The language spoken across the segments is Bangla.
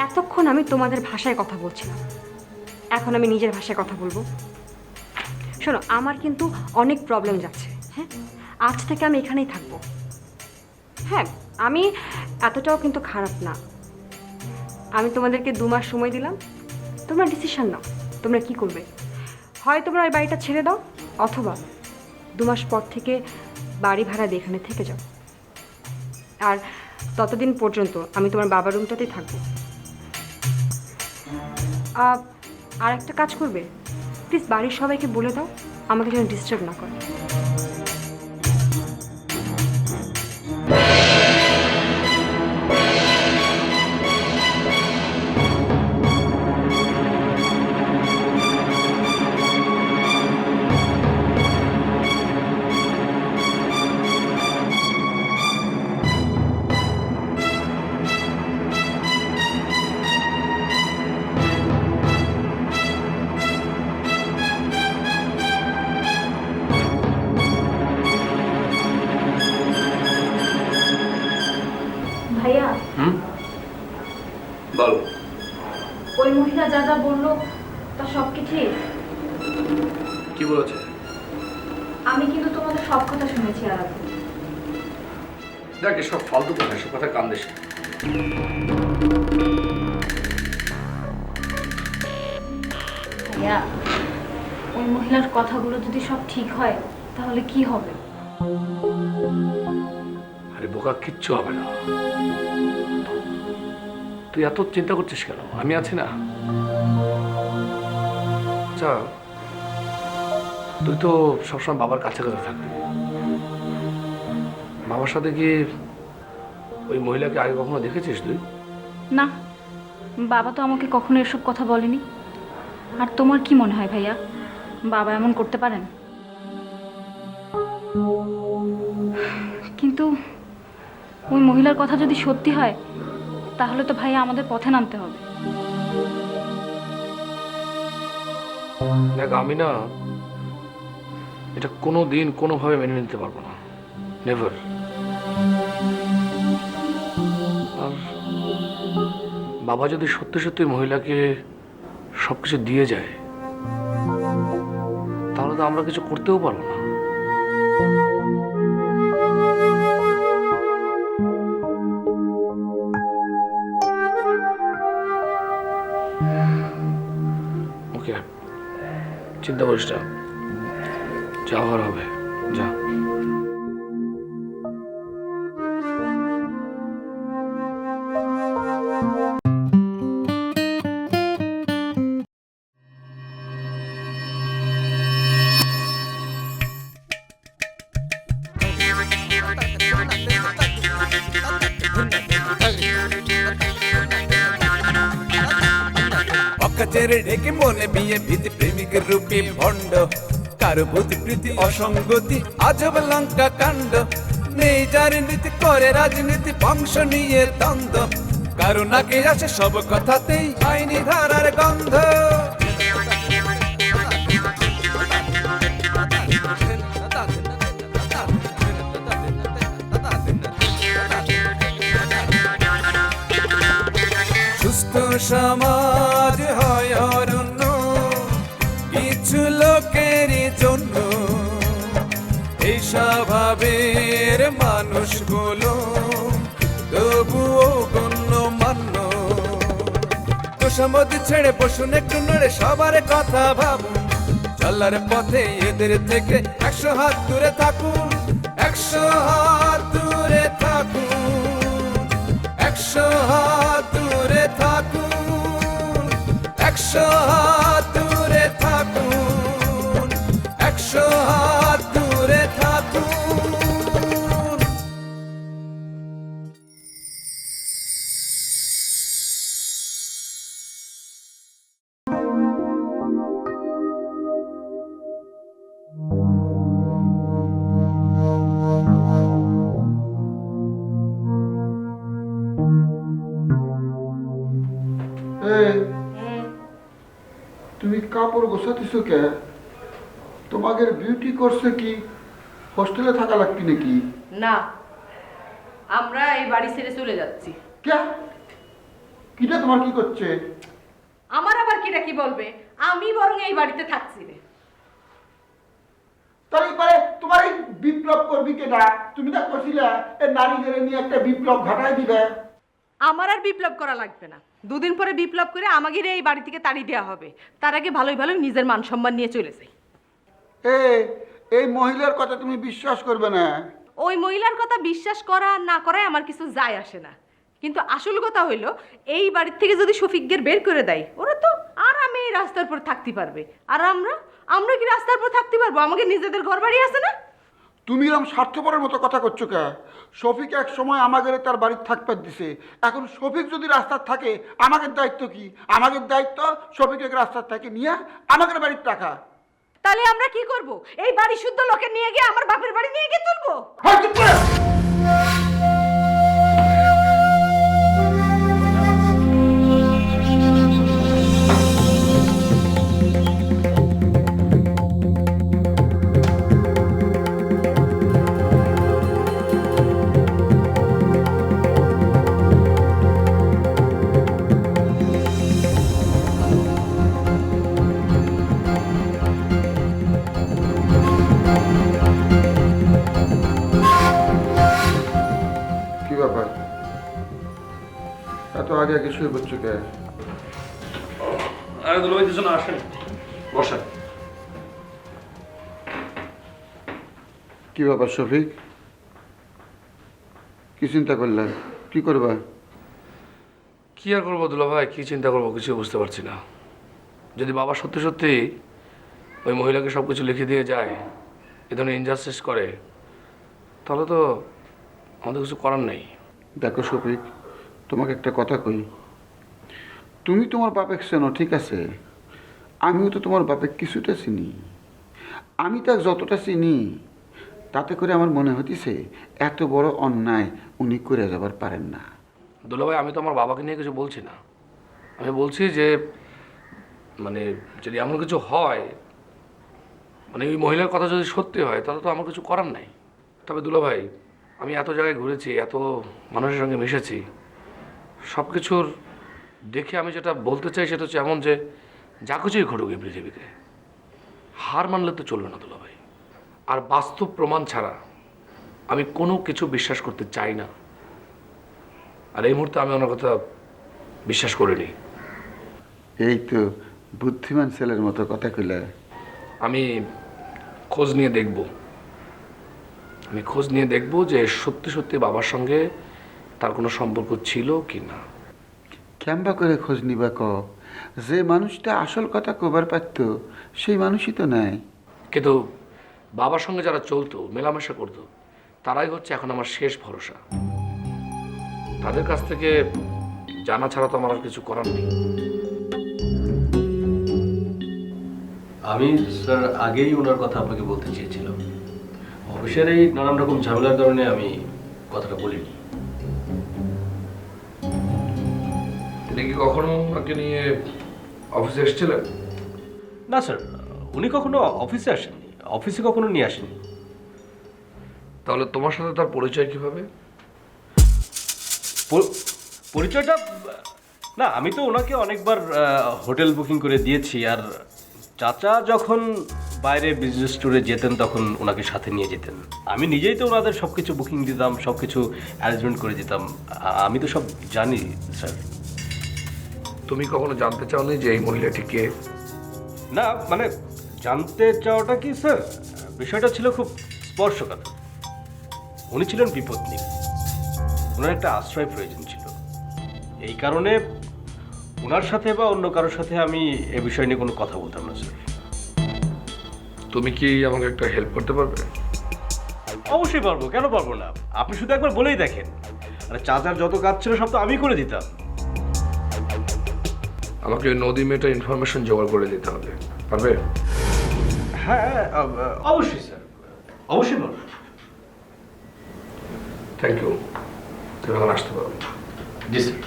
এতক্ষণ আমি তোমাদের ভাষায় কথা বলছিলাম, এখন আমি নিজের ভাষায় কথা বলবো। শোনো, আমার কিন্তু অনেক প্রবলেম যাচ্ছে। হ্যাঁ, আজ থেকে আমি এখানেই থাকবো। হ্যাঁ, আমি এতটাও কিন্তু খারাপ না। আমি তোমাদেরকে 2 মাস সময় দিলাম, তোমরা ডিসিশন নাও তোমরা কি করবে। হয় তোমরা ওই বাড়িটা ছেড়ে দাও, অথবা 2 মাস পর থেকে বাড়ি ভাড়া দিয়ে এখানে থেকে যাও। আর ততদিন পর্যন্ত আমি তোমার বাবার রুমটাতেই থাকবো। আর একটা কাজ করবে, প্লিজ বাড়ির সবাইকে বলে দাও আমাকে যেন ডিস্টার্ব না করে। ভাইয়া, বল। ওই মহিলা যা যা বললো তা সব কি ঠিক? কি বলেছে? আমি কিন্তু তোমাদের সব কথা শুনেছি। আর দেখ, এসব ফালতু কথা, এসব কথা কান দিস না। ভাইয়া, ওই মহিলার কথাগুলো যদি সব ঠিক হয় তাহলে কি হবে? আরে বোকা, কিচ্ছু হবে না। তুই এত চিন্তা করছিস কেন? আমি আছি না। আচ্ছা, তুই তো সবসময় বাবার কাছে কাছে থাকবি। বাবার সাথে কি ওই মহিলাকে আগে কখনো দেখেছিস তুই? না, বাবা তো আমাকে কখনো এসব কথা বলেনি। আর তোমার কি মনে হয় ভাইয়া, বাবা এমন করতে পারেন? কিন্তু ওই মহিলার কথা যদি সত্যি হয় তাহলে তো ভাইয়া আমাদের পথে নামতে হবে। দেখ, আমি না এটা কোনো দিন কোনোভাবে মেনে নিতে পারবো না। নেভার। আর বাবা যদি সত্যি সত্যি মহিলাকে সবকিছু দিয়ে যায় তাহলে তো আমরা কিছু করতেও পারবো না। ওকে, চিন্তা করিস না, যা হওয়ার হবে। যা। অকাচেরে ঢেকে মনে বিয়ে ভীতি প্রেমিকের রূপে ভণ্ড, কারো প্রতি প্রীতি অসঙ্গতি আজব লঙ্কা কাণ্ড। নেই যার নীতি করে রাজনীতি, বংশ নিয়ে দ্বন্দ্ব, কারো নাকে আসে সব কথাতেই আইনি ধারার গন্ধ। সুস্থ সমাজ হয় অরণ্য কিছু লোকেরই জন্য, এই স্বভাবের মানুষগুলো তবুও গণ্যমান্য। তোষামতি ছেড়ে বসুন একটু নড়ে, সবার কথা ভাবুন, চলার পথে এদের থেকে 100 হাত দূরে থাকুন, 100 হাত দূরে থাকুন, 100 হাত দূরে থাকুন, 100 হাত দূরে থাকুন, 100 হাত দূরে থাকুন। তুমি কাপড় গোছাতেছো কে? তোমাদের বিউটি কোর্সে কি হোস্টেলে থাকা লাগবে নাকি? না, আমরা এই বাড়ি ছেড়ে চলে যাচ্ছি। কে কিটা তোমার কি করছে? আমার আবার কিটা কি বলবে? আমি বরং এই বাড়িতে থাকছি রে। তাই পরে তোমার এই বিপ্লব করবি কেনা? তুমি না করছিলে এই নারীদের নিয়ে একটা বিপ্লব ঘটাই দিবে। আমার আর বিপ্লব করা লাগবে না। দুদিন পরে বিপ্লব করে আমাকে এই বাড়ি থেকে তাড়িয়ে দেওয়া হবে। তার আগে ভালোই ভালোই নিজের মান সম্মান নিয়ে চলে যাই। এই মহিলার কথা তুমি বিশ্বাস করবে না। ওই মহিলার কথা বিশ্বাস করা আর না করায় আমার কিছু যায় আসে না, কিন্তু আসল কথা হইলো এই বাড়ির থেকে যদি শফিকদের বের করে দেয়, ওরা তো আরামে এই রাস্তার উপর থাকতে পারবে। আর আমরা কি রাস্তার উপর থাকতে পারবো? আমাকে নিজেদের ঘর বাড়ি আছে না? তুমি এরকম স্বার্থপরের মতো কথা করছো কে? শফিক এক সময় আমাদের তার বাড়ির থাকতে দিছে, এখন শফিক যদি রাস্তার থাকে আমাদের দায়িত্ব কি? আমাদের দায়িত্ব শফিকের রাস্তার থেকে নিয়ে আমাদের বাড়ির টাকা। তাহলে আমরা কি করব? এই বাড়ি শুদ্ধ লোকে নিয়ে গিয়ে আমার বাপের বাড়ি নিয়ে গিয়ে তুলবো? কি ব্যাপার, এত আগে আগে শুয়ে পড়ছো কে? আরে দুলাভাই দুজন আসেন, বসেন। কি ব্যাপার শফিক, কি চিন্তা করলে? কি করবা? কি আর করবো দুলাভাই, কি চিন্তা করবো কিছু বুঝতে পারছি না। যদি বাবা সত্যি সত্যি ওই মহিলাকে সব কিছু লিখে দিয়ে যায়, এ ধরনের ইনজাস্টিস করে, তাহলে তো আমাদের কিছু করার নেই। দেখো শফিক, তোমাকে একটা কথা কই, তুমি তোমার বাপের চেনো ঠিক আছে, আমিও তো তোমার বাপের কিছুটা চিনি। আমি তাকে যতটা চিনি তাতে করে আমার মনে হতেছে এত বড় অন্যায় উনি করে যাবার পারেন না। দুলাভাই আমি তো আমার বাবাকে নিয়ে কিছু বলছি না, আমি বলছি যে মানে যদি এমন কিছু হয়, মানে ওই মহিলার কথা যদি সত্যি হয়, তাহলে তো আমার কিছু করার নাই। তবে দুলাভাই আমি এত জায়গায় ঘুরেছি, এত মানুষের সঙ্গে মিশেছি, সব কিছুর দেখে আমি যেটা বলতে চাই সেটা হচ্ছে এমন যে যা কিছুই ঘটুক এই পৃথিবীতে, হার মানলে তো চলবে না দুলাভাই। আর বাস্তব প্রমাণ ছাড়া আমি কোনো কিছু বিশ্বাস করতে চাই না। আর এই মুহূর্তে আমি ওনার কথা বিশ্বাস করিনি। এই তো বুদ্ধিমান ছেলের মতো কথা কইলে। আমি খোঁজ নিয়ে দেখব যে সত্যি সত্যি বাবার সঙ্গে তার কোনো সম্পর্ক ছিল কি না। কেমবা করে খোঁজ নিবা ক? যে মানুষটা আসল কথা কবার পারত সেই মানুষই তো নাই। কিন্তু বাবার সঙ্গে যারা চলতো, মেলামেশা করতো, তারাই হচ্ছে এখন আমার শেষ ভরসা। তাদের কাছ থেকে জানা ছাড়া তো আমার আর কিছু করার নেই। আমি স্যার আগেই ওনার কথা আপনাকে বলতে চেয়েছিলাম। অফিসের এই নানান রকম ঝামেলার কারণে আমি কথাটা বলিনি। তিনি কি কখনো ওনাকে নিয়ে অফিসে এসেছিলেন? না স্যার, উনি কখনো অফিসে আসেননি, অফিসে কখনো নিয়ে আসেননি। তাহলে তোমার সাথে তার পরিচয় কিভাবে? পরিচয়টা না, আমি তো ওনাকে অনেকবার হোটেল বুকিং করে দিয়েছি। আর চাচা যখন বাইরে বিজনেস ট্যুরে যেতেন তখন ওনাকে সাথে নিয়ে যেতেন। আমি নিজেই তো ওনাদের সব কিছু বুকিং দিতাম, সব কিছু অ্যারেঞ্জমেন্ট করে দিতাম। আমি তো সব জানি স্যার। তুমি কখনো জানতে চাওনি যে এই মহিলাটি কে? না মানে জানতে চাওয়াটা কি স্যার, বিষয়টা ছিল খুব স্পর্শকাতর। উনি ছিলেন বিপত্নী, ওনার একটা আশ্রয় প্রয়োজন ছিল। এই কারণে ওনার সাথে বা অন্য কারোর সাথে আমি এ বিষয় নিয়ে কোনো কথা বলতাম না স্যার। তুমি কি আমাকে একটা হেল্প করতে পারবে? অবশ্যই পারবো, কেন পারবো না। আপনি শুধু একবার বলেই দেখেন। আরে চাচার যত কাজ ছিল সব তো আমি করে দিতাম। আমাকে ওই নদী মেয়েটার ইনফরমেশন জোগাড় করে দিতে হবে, পারবে? হ্যাঁ অবশ্যই স্যার, অবশ্যই পারবো। থ্যাংক ইউ, তুমি এখন আসতে পারো। জি স্যার।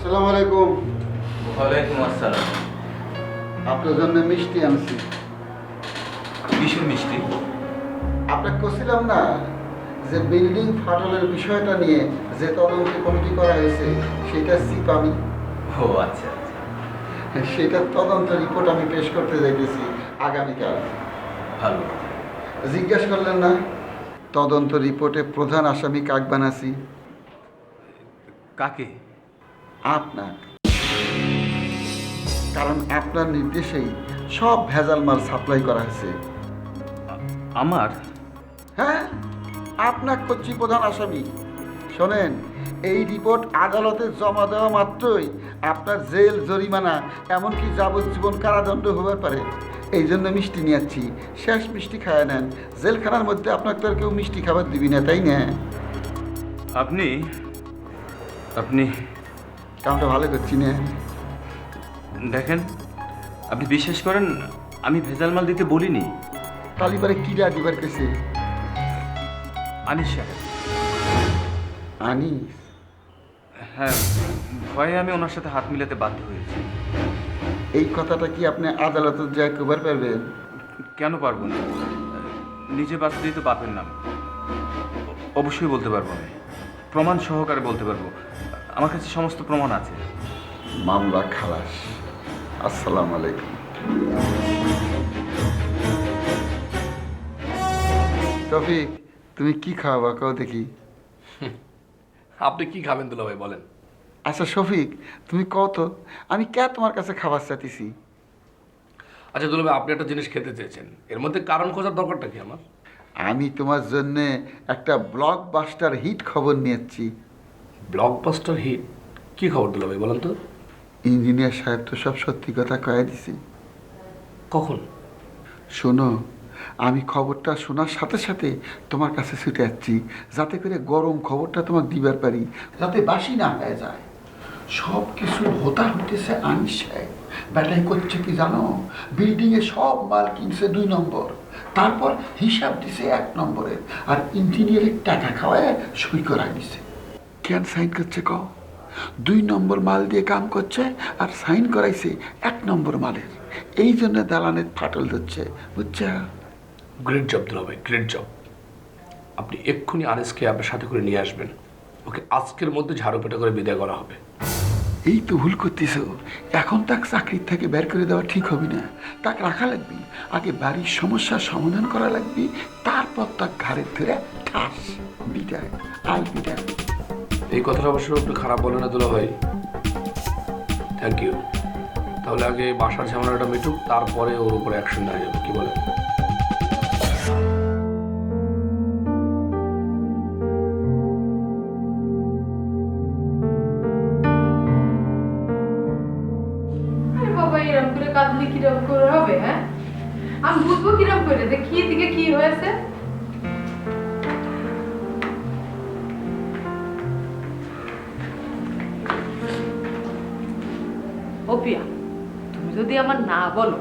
আসসালামু আলাইকুম। ওয়ালাইকুম আসসালাম। আপনার জন্য মিষ্টি আনছি। কিসের মিষ্টি? আপনাকে বলছিলাম না যে বিল্ডিং ফাটলের বিষয়টা নিয়ে যে তদন্ত কমিটি করা হয়েছে সেটা চিপ আমি, ও আচ্ছা আচ্ছা। সেটার তদন্ত রিপোর্ট আমি পেশ করতে যাইতেছি আগামীকাল। ভালো। জিজ্ঞেস করলেন না তদন্ত রিপোর্টে প্রধান আসামি কাক বানাছি? কাকে? আপনার। কারণ আপনার নির্দেশেই সব ভেজাল মাল সাপ্লাই করা হয়েছে। আমার? হ্যাঁ, আপনার করছি প্রধান আসামি। শোনেন, এই রিপোর্ট আদালতে জমা দেওয়া মাত্রই আপনার জেল, জরিমানা, এমনকি যাবজ্জীবন কারাদণ্ড হবার পারে। এই জন্য মিষ্টি নিয়ে যাচ্ছি। শেষ মিষ্টি খায় নেন। জেলখানার মধ্যে আপনাকে তো আর কেউ মিষ্টি খাবার দিবি না, তাই না? আপনি আপনি কামটা ভালো করছি না? দেখেন, আপনি বিশ্বাস করেন আমি ভেজাল মাল দিতে বলিনি। তালিবারে কিরা দিবার কেছে? আনিস সাহেব। আনিস? হ্যাঁ, ভয়ে আমি ওনার সাথে হাত মিলাতে বাধ্য হয়েছি। এই কথাটা কি আপনি আদালতে যায় কবার পারবেন? কেন পারবো না? নিজে বাঁচতেই তো বাপের নাম। অবশ্যই বলতে পারবো আমি, প্রমাণ সহকারে বলতে পারবো। আমার কাছে সমস্ত প্রমাণ আছে। মামলা খালাস। আসসালামু আলাইকুম। তফিক, তুমি কি খাওয়াবা কাও দেখি? আপনি কি খাবেন দুলাভাই বলেন? আচ্ছা শফিক, তুমি কও তো, আমি কে তোমার কাছে খাবার চাইতেছি? আচ্ছা দুলাভাই, আপনি একটা জিনিস খেতে চেয়েছেন, এর মধ্যে কারণ খোঁজার দরকারটা কি আমার? আমি তোমার জন্যে একটা ব্লকবাস্টার হিট খবর নিয়েছি। Blockbuster hit? কি খবর দুলাভাই বলেন তো? ইঞ্জিনিয়ার সাহেব তো সব সত্যি কথা কয়ে দিছি। কখন? শোনো, আমি খবরটা শোনার সাথে সাথে তোমার কাছে ছুটে যাচ্ছি, যাতে করে গরম খবরটা তোমাকে দিবার পারি, যাতে বাসি না হয়ে যায়। সব কিছু হোতা হইতেছে আনিস সাহেব। ব্যাটাই করছে কি জানো? বিল্ডিংয়ে সব মাল কিনছে 2 নম্বর, তারপর হিসাব দিছে 1 নম্বরে, আর ইঞ্জিনিয়ারের টাকা খাওয়ায় সই করা দিছে। কেন সাইন করছে ক? 2 নম্বর মাল দিয়ে কাম করছে আর সাইন করাইছে 1 নম্বর মালের। এই জন্য দালানের ফাটল ধরছে, বুঝছা? গ্রেট জব দুলাভাই, গ্রেট জব। আপনি এক্ষুনি আনিসকে আপনার সাথে করে নিয়ে আসবেন। ওকে আজকের মধ্যে ঝাড়ু পেটা করে বিদায় করা হবে। এই তো ভুল করতেছ। এখন তাকে চাকরির থেকে বের করে দেওয়া ঠিক হবে না। তাকে রাখা লাগবে, আগে বাড়ির সমস্যার সমাধান করা লাগবে, তারপর তাকে ঘাড়ে ধরে ঠাস বিদায়। আই বিদায়। এই কথাটা অবশ্য একটু খারাপ বলে না দুলাভাই? Thank you. তাহলে আগে বাসার ঝামেলাটা মিটুক, তারপরে ওর উপরে অ্যাকশন নেওয়া যাবে, কি বলেন? আরে বাবা, এরকম করে কাঁদলে কিরকম করে হবে? হ্যাঁ, আমি বুঝবো কিরকম করে যে কি দিকে কি হয়েছে? ওপিয়া, তুমি যদি আমার না বলো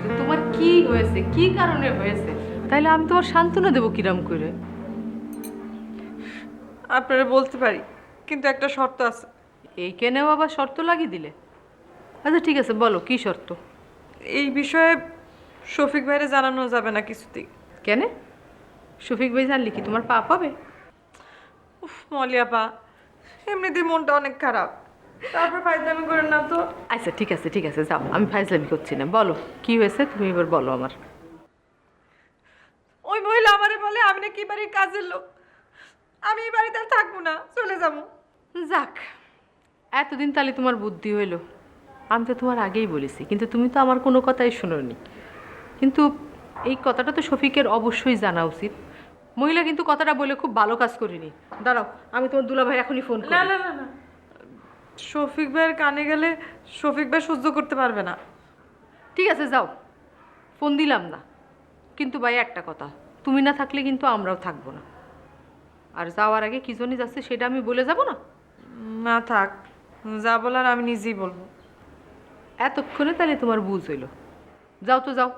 যে তোমার কি হয়েছে, কি কারণে হয়েছে, তাহলে আমি তোমার সান্ত্বনা দেবো কিরম করে? আপনারা বলতে পারি, কিন্তু একটা শর্ত আছে। এই কেনেও আবার শর্ত লাগিয়ে দিলে? আচ্ছা ঠিক আছে, বলো কি শর্ত? এই বিষয়ে শফিক ভাইরে জানানো যাবে না কিছুতেই। কেন? শফিক ভাই জানলি কি তোমার পাপ হবে? উফ মলিয়াপা, এমনিতেই মনটা অনেক খারাপ, তারপর ফাইজলামি করেন না তো। আচ্ছা ঠিক আছে ঠিক আছে, যাও, আমি ফাইজলামি করছি না। বলো কি হয়েছে, তুমি এবার বলো আমার। ওই মহিলা আমারে বলে আমি নাকি বাড়ির কাজের লোক, আমি এই বাড়িতে আর থাকবো না, চলে যাবো। যাক, এতদিন তাহলে তোমার বুদ্ধি হইলো। আমি তো তোমার আগেই বলেছি, কিন্তু তুমি তো আমার কোনো কথাই শোনোনি। কিন্তু এই কথাটা তো শফিকের অবশ্যই জানা উচিত। মহিলা কিন্তু কথাটা বলে খুব ভালো কাজ করিনি। দাঁড়াও, আমি তোমার দুলাভাই এখনই ফোন করি। না না না না, শফিক ভাইয়ের কানে গেলে শফিক ভাই সহ্য করতে পারবে না। ঠিক আছে যাও, ফোন দিলাম না, কিন্তু ভাই একটা কথা, তুমি না থাকলে কিন্তু আমরাও থাকবো না। আর যাওয়ার আগে কি জন্য যাচ্ছে সেটা আমি বলে যাব না? না থাক, যা বলার আমি নিজেই বলবো। এতক্ষণে তাহলে তোমার বুঝ হইল। যাও তো যাও,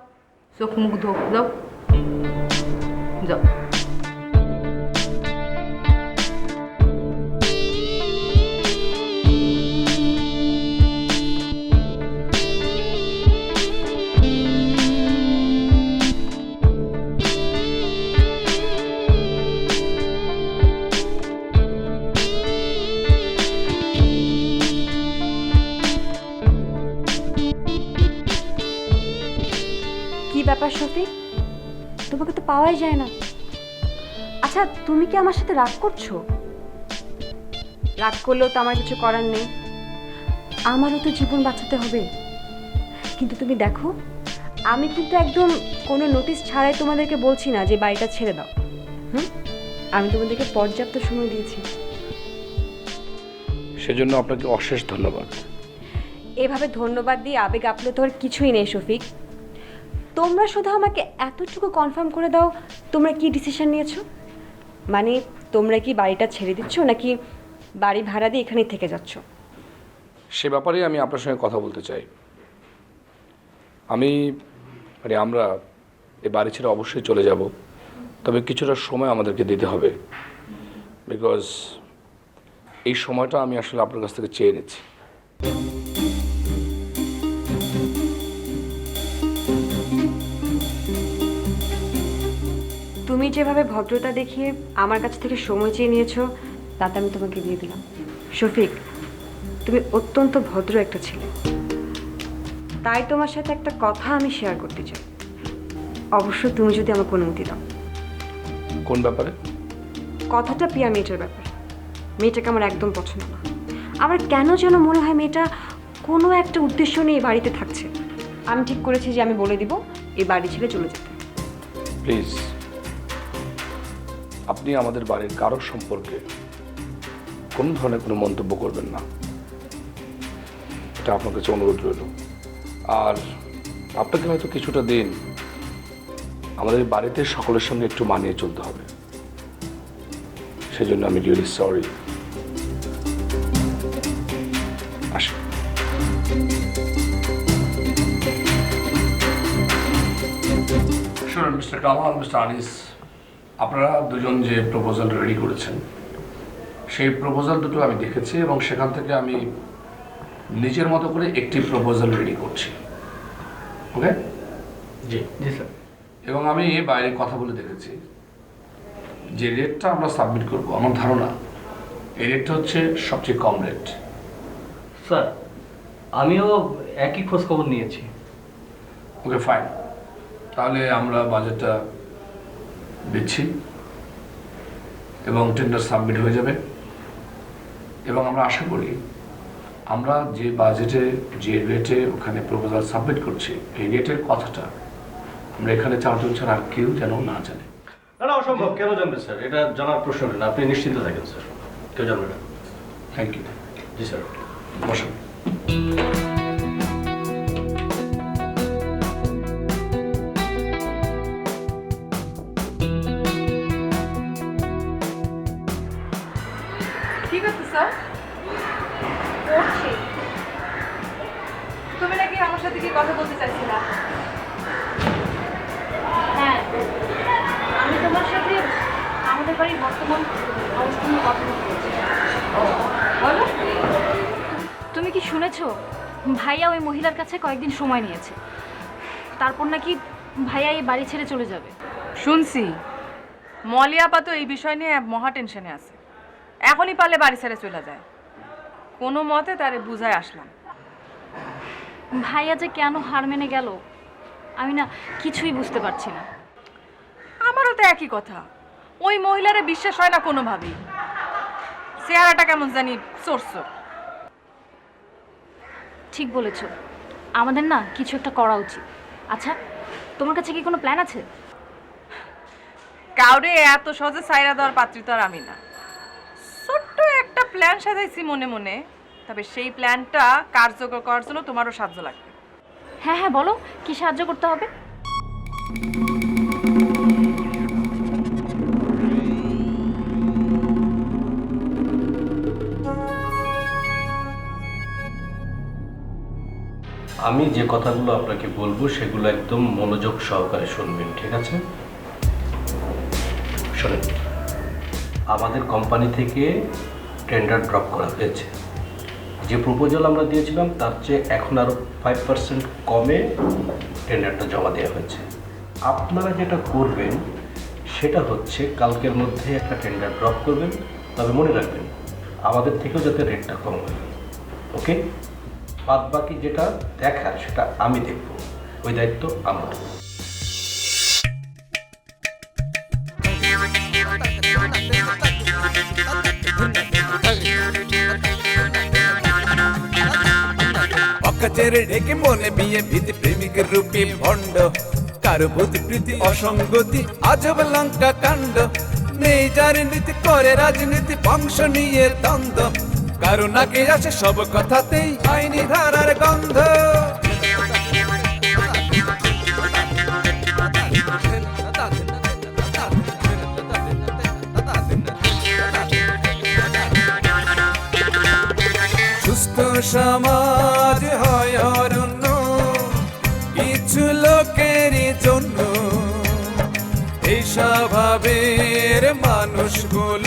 চোখ মুখ ধো, যাও যাও। তোমাকে তো পাওয়াই যায় না। আচ্ছা, তুমি কি আমার সাথে রাগ করছো? রাগ করলেও তো আমার কিছু করার নেই, আমারও তো জীবন বাঁচাতে হবে। কিন্তু তুমি দেখো, আমি কিন্তু একদম কোনো নোটিশ ছাড়াই তোমাদেরকে বলছি না যে বাড়িটা ছেড়ে দাও। আমি তোমাদেরকে পর্যাপ্ত সময় দিয়েছি। সেজন্য আপনাকে অশেষ ধন্যবাদ। এভাবে ধন্যবাদ দিয়ে আবেগ আপ্লুত হওয়ার কিছুই নেই শফিক। তোমরা শুধু আমাকে এতটুকু কনফার্ম করে দাও, তোমরা কি ডিসিশন নিয়েছো। মানে তোমরা কি বাড়িটা ছেড়ে দিচ্ছ নাকি বাড়ি ভাড়া দিয়ে এখানেই থেকে যাচ্ছ? সে ব্যাপারে আমি আপনার সঙ্গে কথা বলতে চাই। আমরা এই বাড়ি ছেড়ে অবশ্যই চলে যাব, তবে কিছুটা সময় আমাদেরকে দিতে হবে, বিকজ এই সময়টা আমি আসলে আপনার কাছ থেকে চেয়ে নিচ্ছি। তুমি যেভাবে ভদ্রতা দেখিয়ে আমার কাছ থেকে সময় চেয়ে নিয়েছো, তাতে আমি তোমাকে দিয়ে দিলাম। শফিক, তুমি অত্যন্ত ভদ্র একটা ছেলে, তাই তোমার সাথে একটা কথা আমি শেয়ার করতে চাই। অবশ্য তুমি যদি আমাকে অনুমতি দাও। কোন ব্যাপারে? কথাটা প্রিয়া মেয়েটার ব্যাপারে। মেয়েটাকে আমার একদম পছন্দ না। আমার কেন যেন মনে হয় মেয়েটা কোনো একটা উদ্দেশ্য নিয়ে এই বাড়িতে থাকছে। আমি ঠিক করেছি যে আমি বলে দিব এই বাড়ি ছেড়ে চলে যেতে। প্লিজ, আপনি আমাদের বাড়ির কারো সম্পর্কে কোনো ধরনের কোনো মন্তব্য করবেন না, এটা আপনার কাছে অনুরোধ রইল। আর আপনাকে হয়তো কিছুটা দিন আমাদের বাড়িতে সকলের সঙ্গে একটু মানিয়ে চলতে হবে, সেজন্য আমি রিয়েলি সরি। আসি। শুনুন মিস্টার কামাল, মিস্টার আনিস, আপনারা দুজন যে প্রপোজাল রেডি করেছেন, সেই প্রপোজাল দুটো আমি দেখেছি এবং সেখান থেকে আমি নিজের মতো করে একটি প্রপোজাল রেডি করছি। ওকে? জি জি স্যার। এবং আমি বাইরে কথা বলে দেখেছি যে রেটটা আমরা সাবমিট করব, আমার ধারণা এই রেটটা হচ্ছে সবচেয়ে কম রেট। স্যার, আমিও একই খোঁজ খবর নিয়েছি। ওকে ফাইন, তাহলে আমরা বাজেটটা দিচ্ছি এবং টেন্ডার সাবমিট হয়ে যাবে। এবং আমরা আশা করি আমরা যে বাজেটে যে রেটে ওখানে প্রপোজাল সাবমিট করছি, এই রেটের কথাটা আমরা এখানে চারজন ছাড়া আর কেউ যেন না জানে। না অসম্ভব, কেন জানবে স্যার? এটা জানার প্রশ্ন না, আপনি নিশ্চিন্ত থাকেন স্যার, কেউ জানবে না। Thank you. জি স্যার। বসুন। ঠিক আছে স্যার, পড়ছি। তুমি নাকি আমার সাথে কি কথা বলতে চাইছিলা? হ্যাঁ, আমি তোমার সাথে আমাদের বাড়ির বর্তমান অবস্থা নিয়ে কথা বলতে চাই। বলো। তুমি কি শুনেছো ভাইয়া ওই মহিলার কাছে কয়েকদিন সময় নিয়েছে, তারপর নাকি ভাইয়া এই বাড়ি ছেড়ে চলে যাবে। শুনছি মলিয়া আপা তো এই বিষয় নিয়ে মহা টেনশনে আছে। এখনই পারলে বাড়ি ছেড়ে চলে যায়। কোনো মতে তারে বুঝায় আসলাম। ভাইয়া যে কেন হার মেনে গেল আমি না কিছুই বুঝতে পারছি না। আমারও তো একই কথা, ওই মহিলারে বিশ্বাস হয় না কোনোভাবেই। চেহারাটা কেমন জানি চোরচোর। ঠিক বলেছ, আমাদের না কিছু একটা করা উচিত। আচ্ছা, তোমার কাছে কি কোনো প্ল্যান আছে? কাউরে এত সহজে সাইরা দেওয়ার পাত্রী তো আর আমি না। ছোট্ট একটা প্ল্যান সাজাইছি মনে মনে, তবে সেই প্ল্যানটা কার্যকর করার জন্য তোমারও সাহায্য লাগবে। হ্যাঁ হ্যাঁ, বলো কি সাহায্য করতে হবে। আমি যে কথাগুলো আপনাকে বলবো সেগুলো একদম মনোযোগ সহকারে শুনবেন, ঠিক আছে? শোনেন, আমাদের কোম্পানি থেকে টেন্ডার ড্রপ করা হয়েছে। যে প্রপোজাল আমরা দিয়েছিলাম তার চেয়ে এখন আরও 5% কমে টেন্ডারটা জমা দেওয়া হয়েছে। আপনারা যেটা করবেন সেটা হচ্ছে কালকের মধ্যে একটা টেন্ডার ড্রপ করবেন, তবে মনে রাখবেন আমাদের থেকেও যাতে রেটটা কম হয়। ওকে? বাদ বাকি যেটা দেখার সেটা আমি দেখব, ওই দায়িত্ব আমার। সমাজের ডেকে মনে বিয়ে ভীতি প্রেমিকের রূপে ভণ্ড কারো ভূতি প্রীতি অসঙ্গতি আজব লঙ্কা কাণ্ড নেই যার নীতি করে রাজনীতি বংশ নিয়ে দ্বন্দ্ব কারো নাকে আসে সব কথাতেই আইনি ধারার গন্ধ সুস্থ সমাজ হয় অরণ্য কিছু লোকেরই জন্য এই স্বভাবের মানুষগুলো